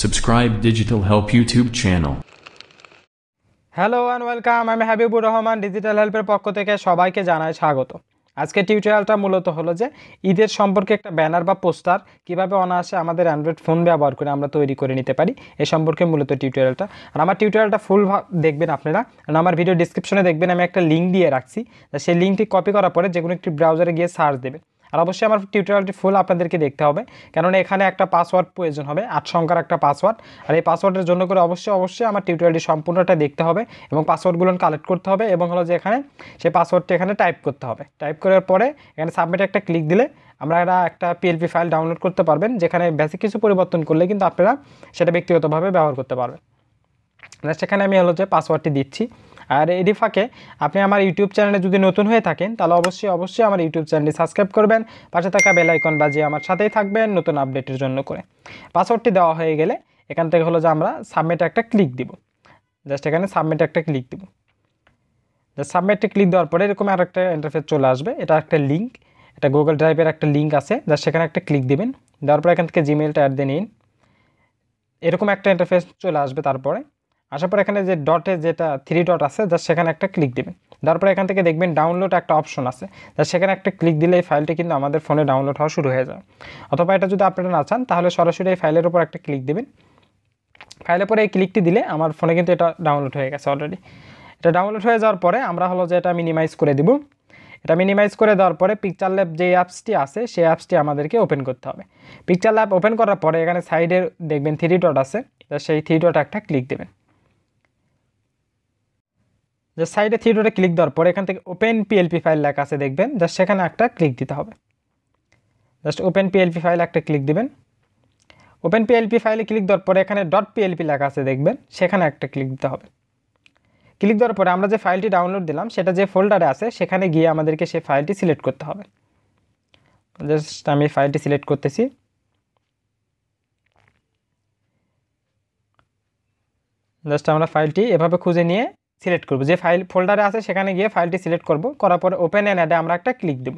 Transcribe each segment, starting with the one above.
Subscribe Digital Help YouTube channel. Hello and welcome. আমি Habibur Rahman, digital হেল্পের পক্ষ থেকে সবাইকে জানাই স্বাগত। আজকে টিউটোরিয়ালটা মূলত হলো যে ঈদের সম্পর্কে একটা ব্যানার বা পোস্টার কিভাবে অনায়াসে আমাদের অ্যান্ড্রয়েড ফোন ব্যবহার করে আমরা তৈরি করে নিতে পারি এই সম্পর্কে মূলত টিউটোরিয়ালটা। আর আমার টিউটোরিয়ালটা ফুল দেখবেন আপনারা, কারণ আমার ভিডিও ডিসক্রিপশনে দেখবেন আমি একটা লিঙ্ক দিয়ে রাখছি। সেই লিঙ্কটি কপি করার পরে যে কোনো একটি ব্রাউজারে গিয়ে সার্চ দেবেন। আর অবশ্যই আমার টিউটোরিয়ালটি ফুল আপনাদেরকে দেখতে হবে, কেননা এখানে একটা পাসওয়ার্ড প্রয়োজন হবে, 8 সংখ্যার একটা পাসওয়ার্ড। আর এই পাসওয়ার্ডের জন্য করে অবশ্যই আমার টিউটোরিয়ালটি সম্পূর্ণটা দেখতে হবে এবং পাসওয়ার্ডগুলো কালেক্ট করতে হবে এবং হলো যে এখানে সেই পাসওয়ার্ডটি এখানে টাইপ করতে হবে। টাইপ করার পরে এখানে সাবমিট একটা ক্লিক দিলে আপনারা একটা PLP ফাইল ডাউনলোড করতে পারবেন, যেখানে বেসিক কিছু পরিবর্তন করলে কিন্তু আপনারা সেটা ব্যক্তিগতভাবে ব্যবহার করতে পারবেন। সেখানে আমি হলো যে পাসওয়ার্ডটি দিচ্ছি। আর এরই ফাঁকে আপনি আমার ইউটিউব চ্যানেলে যদি নতুন হয়ে থাকেন তাহলে অবশ্যই আমার ইউটিউব চ্যানেলটি সাবস্ক্রাইব করবেন, পাশে থাকা বেল আইকন বাজিয়ে আমার সাথেই থাকবেন নতুন আপডেটের জন্য করে। পাসওয়ার্ডটি দেওয়া হয়ে গেলে এখান থেকে হলো যে আমরা সাবমিট একটা ক্লিক দিব। জাস্ট এখানে সাবমিট একটা ক্লিক দিব। সাবমিটে ক্লিক দেওয়ার পরে এরকম আর একটা ইন্টারফেস চলে আসবে। এটা একটা লিঙ্ক, এটা গুগল ড্রাইভের একটা লিঙ্ক আছে, জাস্ট সেখানে একটা ক্লিক দিবেন। দেওয়ার পরে এখান থেকে জিমেইলটা অ্যাড দিয়ে নিন। এরকম একটা ইন্টারফেস চলে আসবে। তারপরে আসার পর এখানে যে ডটে যেটা 3 ডট আছে জাস্ট সেখানে একটা ক্লিক দিবেন। তারপরে এখান থেকে দেখবেন ডাউনলোড একটা অপশন আছে, জাস্ট সেখানে একটা ক্লিক দিলে এই ফাইলটি কিন্তু আমাদের ফোনে ডাউনলোড হওয়া শুরু হয়ে যায়। অথবা এটা যদি আপনারা না চান তাহলে সরাসরি এই ফাইলের উপর একটা ক্লিক দিবেন। ফাইলের পরে এই ক্লিকটি দিলে আমার ফোনে কিন্তু এটা ডাউনলোড হয়ে গেছে অলরেডি। এটা ডাউনলোড হয়ে যাওয়ার পরে আমরা হলো যে এটা মিনিমাইজ করে দিব। এটা মিনিমাইজ করে দেওয়ার পরে পিকচারল্যাব যে অ্যাপসটি আছে সেই অ্যাপসটি আমাদেরকে ওপেন করতে হবে। পিকচারল্যাব ওপেন করার পরে এখানে সাইডে দেখবেন 3 ডট আছে, সেই 3 ডট একটা ক্লিক দেবেন। যে সাইডে 3 ডটে ক্লিক দেওয়ার পরে এখান থেকে ওপেন PLP ফাইল লেখা আছে দেখবেন, জাস্ট সেখানে একটা ক্লিক দিতে হবে। জাস্ট ওপেন PLP ফাইল একটা ক্লিক দিবেন। ওপেন PLP ফাইলে ক্লিক দেওয়ার পরে এখানে .plp লেখা আছে দেখবেন, সেখানে একটা ক্লিক দিতে হবে। ক্লিক দেওয়ার পরে আমরা যে ফাইলটি ডাউনলোড দিলাম সেটা যে ফোল্ডারে আছে সেখানে গিয়ে আমাদেরকে সেই ফাইলটি সিলেক্ট করতে হবে। জাস্ট আমি ফাইলটি সিলেক্ট করতেছি। জাস্ট আমরা ফাইলটি এভাবে খুঁজে নিয়ে সিলেক্ট করব। যে ফাইল ফোল্ডারে আছে সেখানে গিয়ে ফাইলটি সিলেক্ট করব। করার পরে ওপেন অ্যান্ড অ্যাডে আমরা একটা ক্লিক দেব।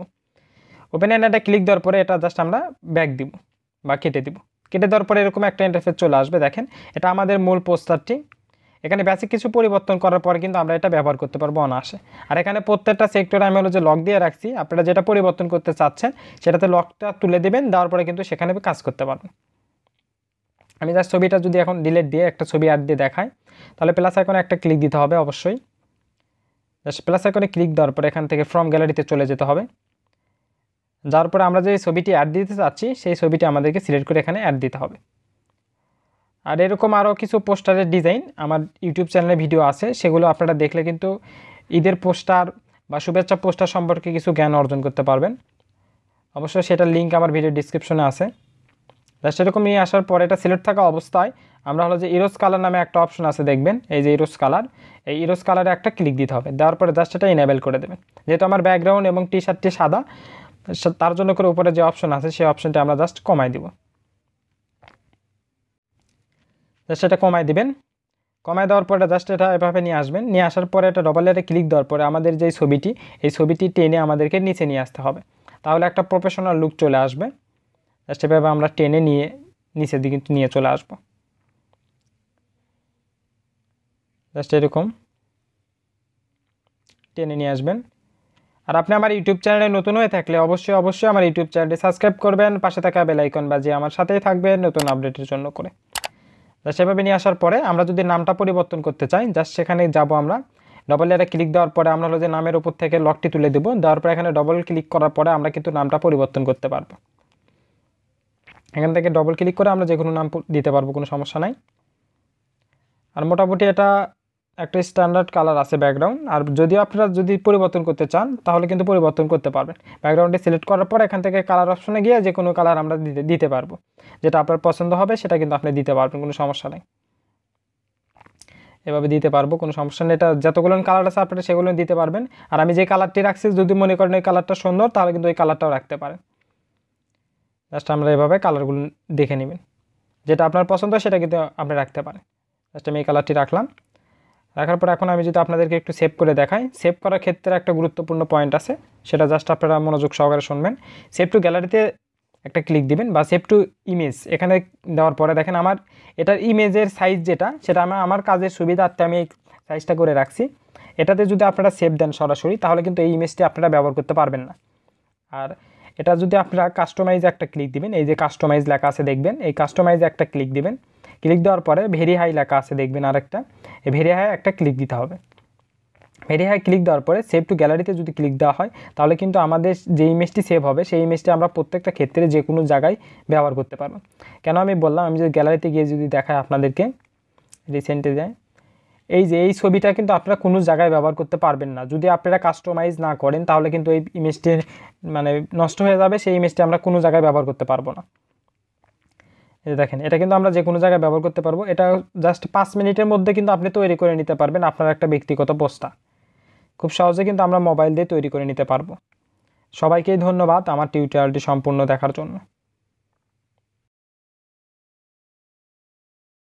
ওপেন অ্যান্ড অ্যাডে ক্লিক দেওয়ার পরে এটা জাস্ট আমরা ব্যাক দিব বা কেটে দিব। কেটে দেওয়ার পরে এরকম একটা ইন্টারফেস চলে আসবে। দেখেন এটা আমাদের মূল পোস্টারটি। এখানে বেসিক কিছু পরিবর্তন করার পরে কিন্তু আমরা এটা ব্যবহার করতে পারবো অনায়াসে। আর এখানে প্রত্যেকটা সেক্টরে আমি হলো যে লক দিয়ে রাখছি। আপনারা যেটা পরিবর্তন করতে চাচ্ছেন সেটাতে লকটা তুলে দেবেন, দেওয়ার পরে কিন্তু সেখানে কাজ করতে পারবেন। আমি জাস্ট ছবিটা যদি এখন ডিলিট দিয়ে একটা ছবি অ্যাড দিয়ে দেখাই তাহলে প্লাস আইকনে একটা ক্লিক দিতে হবে অবশ্যই। জাস্ট প্লাস আইকনে ক্লিক দেওয়ার পরে এখান থেকে ফ্রম গ্যালারিতে চলে যেতে হবে। যার পরে আমরা যে ছবিটি অ্যাড দিতে চাচ্ছি সেই ছবিটি আমাদেরকে সিলেক্ট করে এখানে অ্যাড দিতে হবে। আর এরকম আরও কিছু পোস্টারের ডিজাইন আমার ইউটিউব চ্যানেলে ভিডিও আছে, সেগুলো আপনারা দেখলে কিন্তু ঈদের পোস্টার বা শুভেচ্ছা পোস্টার সম্পর্কে কিছু জ্ঞান অর্জন করতে পারবেন। অবশ্যই সেটার লিঙ্ক আমার ভিডিও ডিসক্রিপশনে আছে। জাস্ট এরকম নিয়ে আসার পরে এটা সিলেক্ট থাকা অবস্থায় আমরা হলো যে ইরোজ কালার নামে একটা অপশন আছে দেখবেন, এই যে ইরোজ কালার, এই ইরোজ কালারে একটা ক্লিক দিতে হবে। দেওয়ার পরে জাস্ট এটা ইনেবল করে দেবেন। যেহেতু আমার ব্যাকগ্রাউন্ড এবং টি শার্টটি সাদা, তার জন্য করে উপরে যে অপশন আছে সেই অপশনটা আমরা জাস্ট কমাই দিব। জাস্ট এটা কমাই দিবেন। কমাই দেওয়ার পরে জাস্ট এটা এভাবে নিয়ে আসবেন। নিয়ে আসার পরে এটা ডবল লেয়ারে ক্লিক দেওয়ার পরে আমাদের যে ছবিটি এই ছবিটি টেনে আমাদেরকে নিচে নিয়ে আসতে হবে, তাহলে একটা প্রফেশনাল লুক চলে আসবে। জাস্ট এভাবে আমরা টেনে নিয়ে নিচের দিকে নিয়ে চলে আসবো। জাস্ট এরকম টেনে নিয়ে আসবেন। আর আপনি আমার ইউটিউব চ্যানেলে নতুন হয়ে থাকলে অবশ্যই আমার ইউটিউব চ্যানেলটি সাবস্ক্রাইব করবেন, পাশে থাকা বেল আইকন বাজিয়ে আমার সাথেই থাকবেন নতুন আপডেটের জন্য করে। জাস্ট সেভাবে নিয়ে আসার পরে আমরা যদি নামটা পরিবর্তন করতে চাই জাস্ট সেখানে যাব। আমরা ডবল লেয়ারে ক্লিক দেওয়ার পরে আমরা হলো যে নামের উপর থেকে লকটি তুলে দেব। দেওয়ার পরে এখানে ডবল ক্লিক করার পরে আমরা কিন্তু নামটা পরিবর্তন করতে পারবো। এখান থেকে ডবল ক্লিক করে আমরা যে কোনো নাম দিতে পারবো, কোনো সমস্যা নাই। আর মোটামুটি এটা একটা স্ট্যান্ডার্ড কালার আছে ব্যাকগ্রাউন্ড। আর যদিও আপনারা যদি পরিবর্তন করতে চান তাহলে কিন্তু পরিবর্তন করতে পারবেন। ব্যাকগ্রাউন্ডটি সিলেক্ট করার পর এখান থেকে কালার অপশনে গিয়ে যে কোনো কালার আমরা দিতে পারবো, যেটা আপনার পছন্দ হবে সেটা কিন্তু আপনি দিতে পারবেন, কোনো সমস্যা নেই। এভাবে দিতে পারবো, কোনো সমস্যা নেই। এটা যতগুলো কালার আছে আপনারা সেগুলো দিতে পারবেন। আর আমি যে কালারটি রাখছি যদি মনে করেন এই কালারটা সুন্দর তাহলে কিন্তু ওই কালারটাও রাখতে পারেন। জাস্ট আমরা এভাবে কালারগুলো দেখে নেবেন, যেটা আপনার পছন্দ সেটা কিন্তু আপনি রাখতে পারেন। জাস্ট আমি এই কালারটি রাখলাম। রাখার পর এখন আমি যদি আপনাদেরকে একটু সেভ করে দেখাই, সেভ করার ক্ষেত্রে একটা গুরুত্বপূর্ণ পয়েন্ট আছে, সেটা জাস্ট আপনারা মনোযোগ সহকারে শুনবেন। সেভ টু গ্যালারিতে একটা ক্লিক দিবেন বা সেভ টু ইমেজ এখানে দেওয়ার পরে দেখেন আমার এটার ইমেজের সাইজ যেটা সেটা আমার কাজের সুবিধার্থে আমি এই সাইজটা করে রাখছি। এটাতে যদি আপনারা সেভ দেন সরাসরি তাহলে কিন্তু এই ইমেজটি আপনারা ব্যবহার করতে পারবেন না। আর এটা যদি আপনারা কাস্টমাইজে একটা ক্লিক দিবেন, এই যে কাস্টমাইজ লেখা আছে দেখবেন, এই কাস্টমাইজে একটা ক্লিক দিবেন। ক্লিক দেওয়ার পরে ভেরি হাই লেখা আছে দেখবেন আরেকটা, এই ভেরি হাই একটা ক্লিক দিতে হবে। ভেরি হাই ক্লিক দেওয়ার পরে সেভ টু গ্যালারিতে যদি ক্লিক দেওয়া হয় তাহলে কিন্তু আমাদের যে ইমেজটি সেভ হবে সেই ইমেজটি আমরা প্রত্যেকটা ক্ষেত্রে যে কোনো জায়গায় ব্যবহার করতে পারবো। কেন আমি বললাম, আমি যদি গ্যালারিতে গিয়ে যদি দেখাই আপনাদেরকে, রিসেন্টে যায়, এই যে এই ছবিটা কিন্তু আপনারা কোনো জায়গায় ব্যবহার করতে পারবেন না যদি আপনারা কাস্টমাইজ না করেন, তাহলে কিন্তু এই ইমেজটি মানে নষ্ট হয়ে যাবে, সেই ইমেজটি আমরা কোনো জায়গায় ব্যবহার করতে পারবো না। এই দেখেন এটা কিন্তু আমরা যে কোনো জায়গায় ব্যবহার করতে পারবো। এটা জাস্ট 5 মিনিটের মধ্যে কিন্তু আপনি তৈরি করে নিতে পারবেন আপনার একটা ব্যক্তিগত পোস্টার। খুব সহজে কিন্তু আমরা মোবাইল দিয়ে তৈরি করে নিতে পারবো। সবাইকেই ধন্যবাদ আমার টিউটোরিয়ালটি সম্পূর্ণ দেখার জন্য।